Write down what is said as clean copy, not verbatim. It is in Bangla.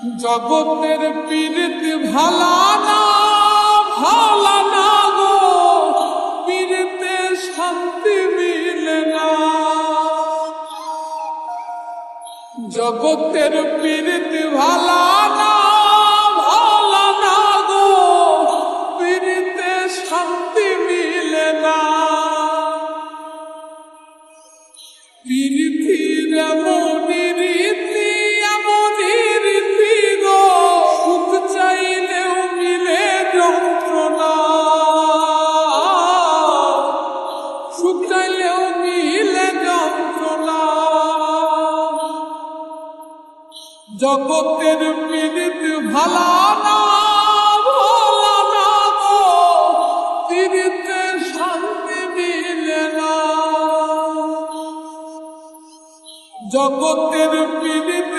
জগতের পীড়িত ভালা না গো, পীড়িতে শান্তি মিলে না। জগতের পীড়িত ভালা না গো, পীড়িতে শান্তি মিলে না। পীড়িতির এমনই রীতি গো, সুখ চাইলেও মিলে যন্ত্রণা, সুখ চাইলেও মিলে যন্ত্রণা। জগতের পীড়িত ভালা না গো, পীড়িতে শান্তি মিলে না। জগতের পীড়িত